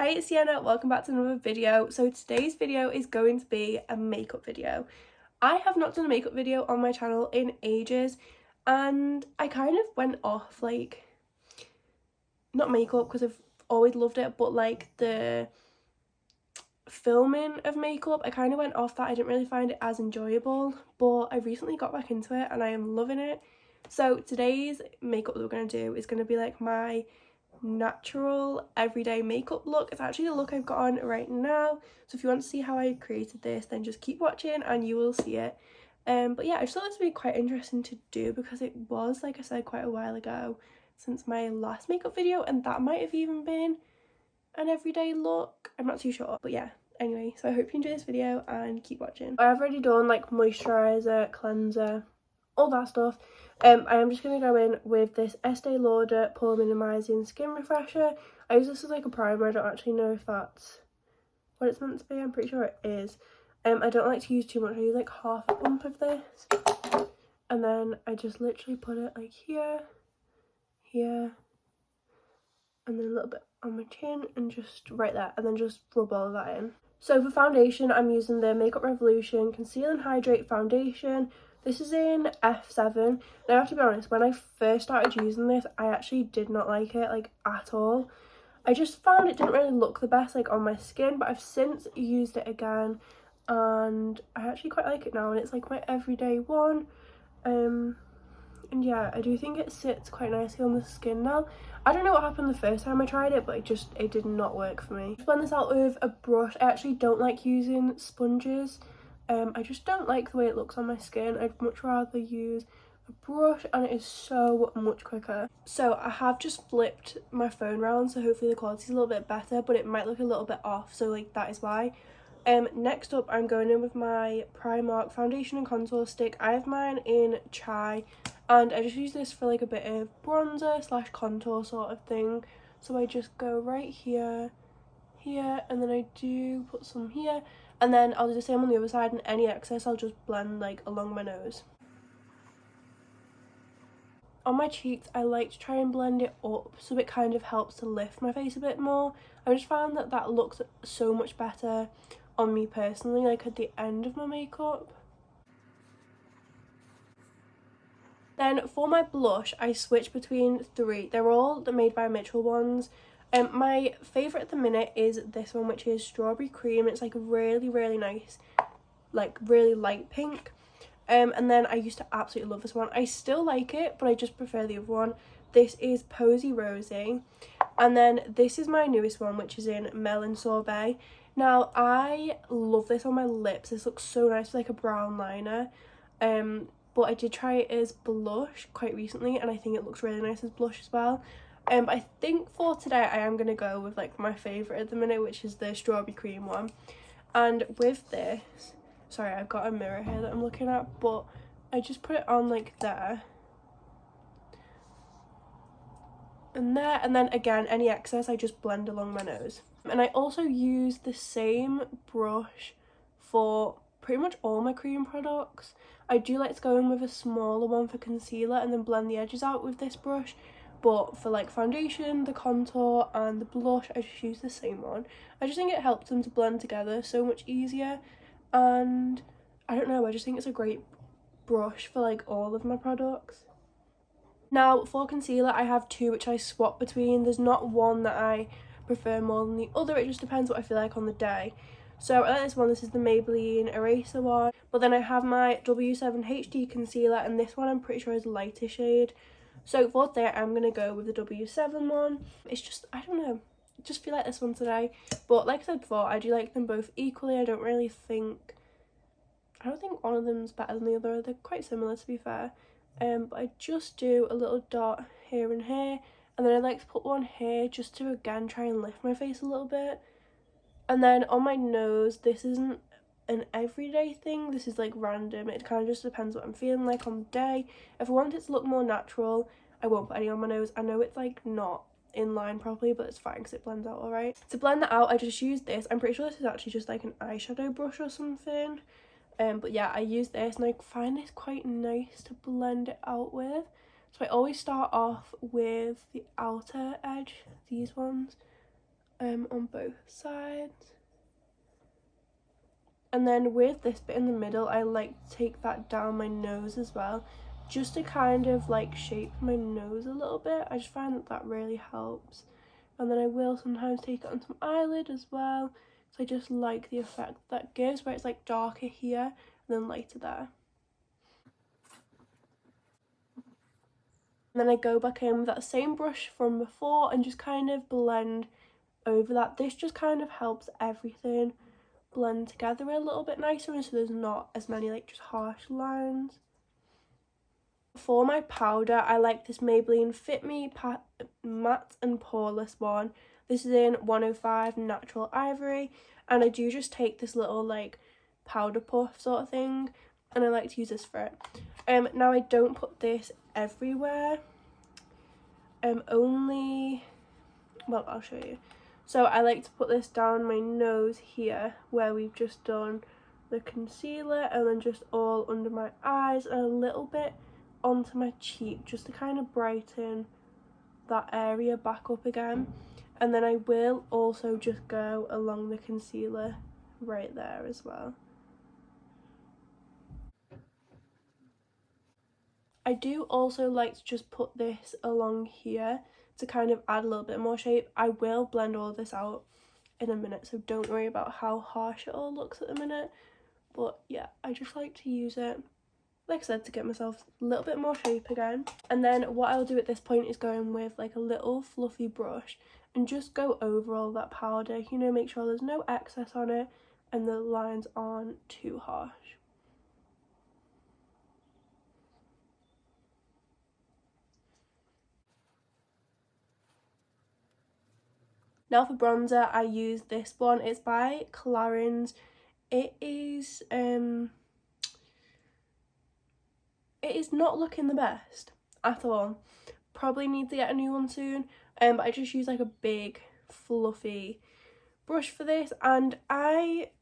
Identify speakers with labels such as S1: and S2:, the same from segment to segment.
S1: Hi, it's Sienna, welcome back to another video. So today's video is going to be a makeup video. I have not done a makeup video on my channel in ages and I kind of went off like, not makeup because I've always loved it, but like the filming of makeup, I kind of went off that. I didn't really find it as enjoyable, but I recently got back into it and I am loving it. So today's makeup that we're going to do is going to be like my natural everyday makeup look. It's actually the look I've got on right now, so if you want to see how I created this, then just keep watching and you will see it. But yeah, I just thought this would be quite interesting to do because it was, like I said, quite a while ago since my last makeup video, and that might have even been an everyday look. I'm not too sure, but yeah. Anyway, so I hope you enjoy this video and keep watching. I've already done like moisturizer, cleanser, all that stuff. I am just going to go in with this Estee Lauder Pore Minimizing Skin Refresher. I use this as like a primer. I don't actually know if that's what it's meant to be. I'm pretty sure it is. I don't like to use too much. I use like half a pump of this. And then I just literally put it like here, here, and then a little bit on my chin and just right there. And then just rub all of that in. So for foundation, I'm using the Makeup Revolution Conceal and Hydrate Foundation. This is in F7. Now I have to be honest, when I first started using this, I actually did not like it, like, at all. I just found it didn't really look the best, like, on my skin, but I've since used it again, and I actually quite like it now, and it's, like, my everyday one. And yeah, I do think it sits quite nicely on the skin now. I don't know what happened the first time I tried it, but it did not work for me. Blend this out with a brush. I actually don't like using sponges. I just don't like the way it looks on my skin. I'd much rather use a brush, and it is so much quicker. So I have just flipped my phone around, so hopefully the quality's a little bit better, but it might look a little bit off, so like that is why. Next up, I'm going in with my Primark foundation and contour stick. I have mine in Chai, and I just use this for like a bit of bronzer slash contour sort of thing. So I just go right here, here, and then I do put some here, and then I'll do the same on the other side, and any excess I'll just blend like along my nose. On my cheeks, I like to try and blend it up so it kind of helps to lift my face a bit more. I just found that that looks so much better on me personally, like at the end of my makeup. Then for my blush, I switch between three. They're all the Made by Mitchell ones. My favourite at the minute is this one, which is Strawberry Cream. It's like really nice, like really light pink. And then I used to absolutely love this one. I still like it, but I just prefer the other one. This is Posy Rosy. And then this is my newest one, which is in Melon Sorbet. Now, I love this on my lips. This looks so nice with like a brown liner. But I did try it as blush quite recently, and I think it looks really nice as blush as well. But I think for today I am going to go with like my favourite at the minute, which is the Strawberry Cream one. And with this, sorry, I've got a mirror here that I'm looking at, but I just put it on like there. And there, and then again, any excess I just blend along my nose. And I also use the same brush for pretty much all my cream products. I do like to go in with a smaller one for concealer and then blend the edges out with this brush, but for like foundation, the contour and the blush, I just use the same one. I just think it helps them to blend together so much easier, and I don't know, I just think it's a great brush for like all of my products. Now for concealer, I have two which I swap between. There's not one that I prefer more than the other, it just depends what I feel like on the day. So I like this one. This is the Maybelline Eraser one, but then I have my W7 HD concealer, and this one I'm pretty sure is a lighter shade. So for today I'm going to go with the W7 one. It's just, I don't know, I just feel like this one today. But like I said before, I do like them both equally. I don't think one of them's better than the other. They're quite similar, to be fair. But I just do a little dot here and here, and then I like to put one here just to again try and lift my face a little bit. And then on my nose, this isn't an everyday thing, this is like random. It kind of just depends what I'm feeling like on the day. If I want it to look more natural, I won't put any on my nose. I know it's like not in line properly, but it's fine because it blends out alright. To blend that out, I just use this. I'm pretty sure this is actually just like an eyeshadow brush or something. But yeah, I use this and I find this quite nice to blend it out with. So I always start off with the outer edge, these ones, on both sides. And then with this bit in the middle, I like to take that down my nose as well, just to kind of like shape my nose a little bit. I just find that that really helps. And then I will sometimes take it onto my eyelid as well, so I just like the effect that gives, where it's like darker here and then lighter there. And then I go back in with that same brush from before and just kind of blend over that. This just kind of helps everything blend together a little bit nicer, and so there's not as many like just harsh lines. For my powder, I like this Maybelline Fit Me Matte and Poreless one. This is in 105 Natural Ivory, and I do just take this little like powder puff sort of thing, and I like to use this for it. Now I don't put this everywhere, only, well, I'll show you. So I like to put this down my nose here, where we've just done the concealer, and then just all under my eyes and a little bit onto my cheek, just to kind of brighten that area back up again. And then I will also just go along the concealer right there as well. I do also like to just put this along here to kind of add a little bit more shape. I will blend all this out in a minute, so don't worry about how harsh it all looks at the minute. But yeah, I just like to use it, like I said, to get myself a little bit more shape again. And then what I'll do at this point is go in with like a little fluffy brush and just go over all that powder, you know, make sure there's no excess on it and the lines aren't too harsh. Now for bronzer, I use this one. It's by Clarins. It is not looking the best at all. Probably need to get a new one soon. But I just use like a big fluffy brush for this, and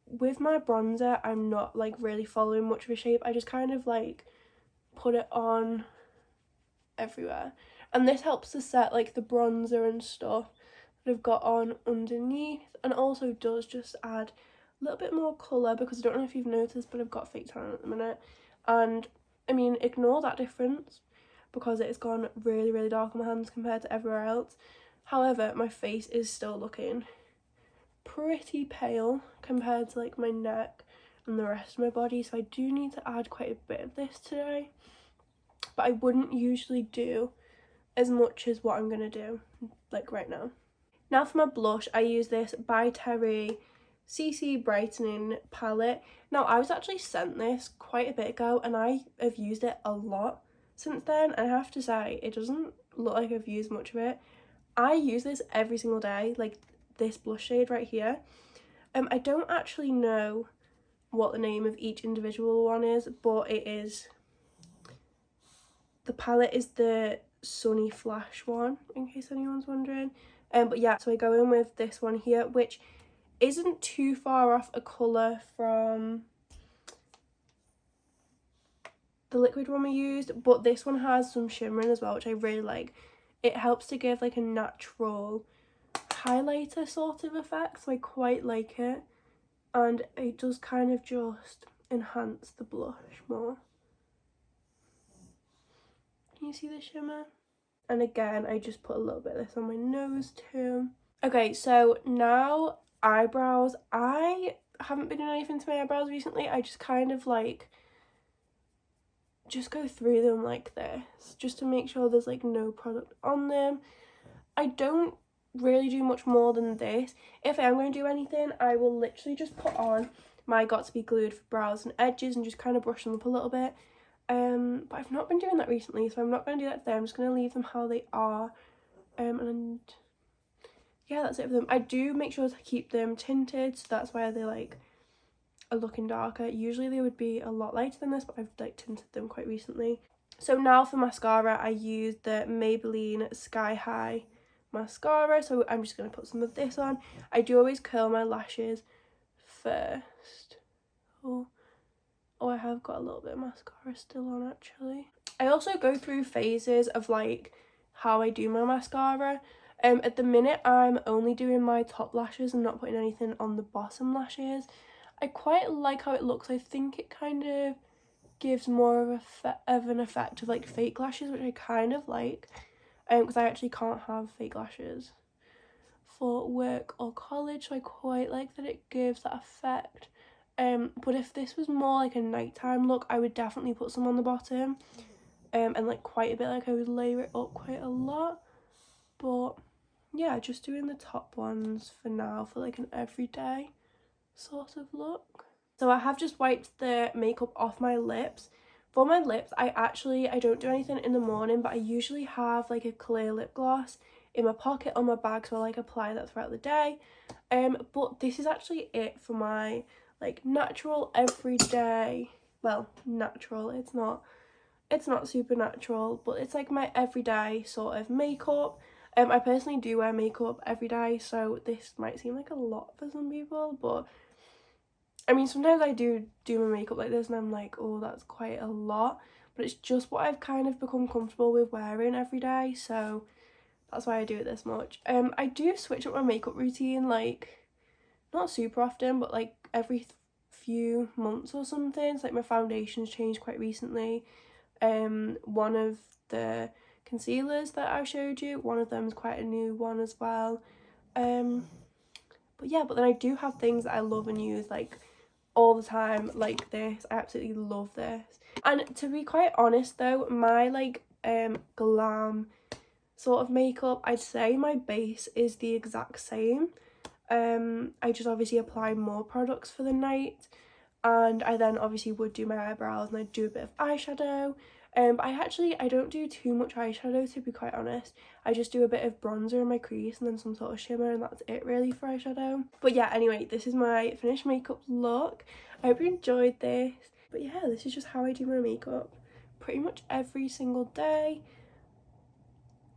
S1: with my bronzer, I'm not like really following much of a shape. I just kind of like put it on everywhere, and this helps to set like the bronzer and stuff that I've got on underneath, and also does just add a little bit more colour, because I don't know if you've noticed, but I've got fake tan at the minute, and I mean, ignore that difference because it's gone really, really dark on my hands compared to everywhere else. However, my face is still looking pretty pale compared to like my neck and the rest of my body, so I do need to add quite a bit of this today, but I wouldn't usually do as much as what I'm gonna do like right now. Now for my blush, I use this by Terry CC Brightening palette. Now I was actually sent this quite a bit ago and I have used it a lot since then, and I have to say it doesn't look like I've used much of it. I use this every single day, like this blush shade right here. I don't actually know what the name of each individual one is, but the palette is the Sunny Flash one, in case anyone's wondering. But yeah, so I go in with this one here, which isn't too far off a colour from the liquid one we used, but this one has some shimmering as well, which I really like. It helps to give like a natural highlighter sort of effect, so I quite like it, and it does kind of just enhance the blush more. Can you see the shimmer? And again, I just put a little bit of this on my nose too. Okay, so now eyebrows. I haven't been doing anything to my eyebrows recently. I just kind of like just go through them like this, just to make sure there's like no product on them. I don't really do much more than this. If I am going to do anything, I will literally just put on my Got To Be Glued for brows and edges and just kind of brush them up a little bit. But I've not been doing that recently, so I'm not going to do that today. I'm just going to leave them how they are. And yeah, that's it for them. I do make sure to keep them tinted, so that's why they like are looking darker. Usually they would be a lot lighter than this, but I've like tinted them quite recently. So now for mascara, I use the Maybelline Sky High mascara, so I'm just going to put some of this on. I do always curl my lashes first. Oh, I have got a little bit of mascara still on actually. I also go through phases of like how I do my mascara. At the minute I'm only doing my top lashes and not putting anything on the bottom lashes. I quite like how it looks. I think it kind of gives more of an effect of like fake lashes, which I kind of like, because I actually can't have fake lashes for work or college, so I quite like that it gives that effect. But if this was more like a nighttime look, I would definitely put some on the bottom, and like quite a bit, like I would layer it up quite a lot. But yeah, just doing the top ones for now for like an everyday sort of look. So I have just wiped the makeup off my lips. For my lips, I don't do anything in the morning, but I usually have like a clear lip gloss in my pocket on my bag, so I like apply that throughout the day. But this is actually it for my like natural everyday, well, natural, it's not super natural, but it's like my everyday sort of makeup. I personally do wear makeup every day, so this might seem like a lot for some people, but I mean, sometimes I do my makeup like this and I'm like, oh, that's quite a lot, but it's just what I've kind of become comfortable with wearing every day, so that's why I do it this much. I do switch up my makeup routine, like, not super often, but like every few months or something. It's like my foundation's changed quite recently. One of the concealers that I showed you, one of them is quite a new one as well. But yeah, but then I do have things that I love and use like all the time, like this. I absolutely love this. And to be quite honest though, my like glam sort of makeup, I'd say my base is the exact same. I just obviously apply more products for the night, and I then obviously would do my eyebrows and I'd do a bit of eyeshadow. But I don't do too much eyeshadow, to be quite honest. I just do a bit of bronzer in my crease and then some sort of shimmer, and that's it really for eyeshadow. But yeah, anyway, this is my finished makeup look. I hope you enjoyed this. But yeah, this is just how I do my makeup pretty much every single day.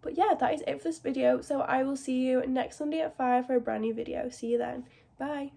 S1: But yeah, that is it for this video. So I will see you next Sunday at 5 for a brand new video. See you then. Bye.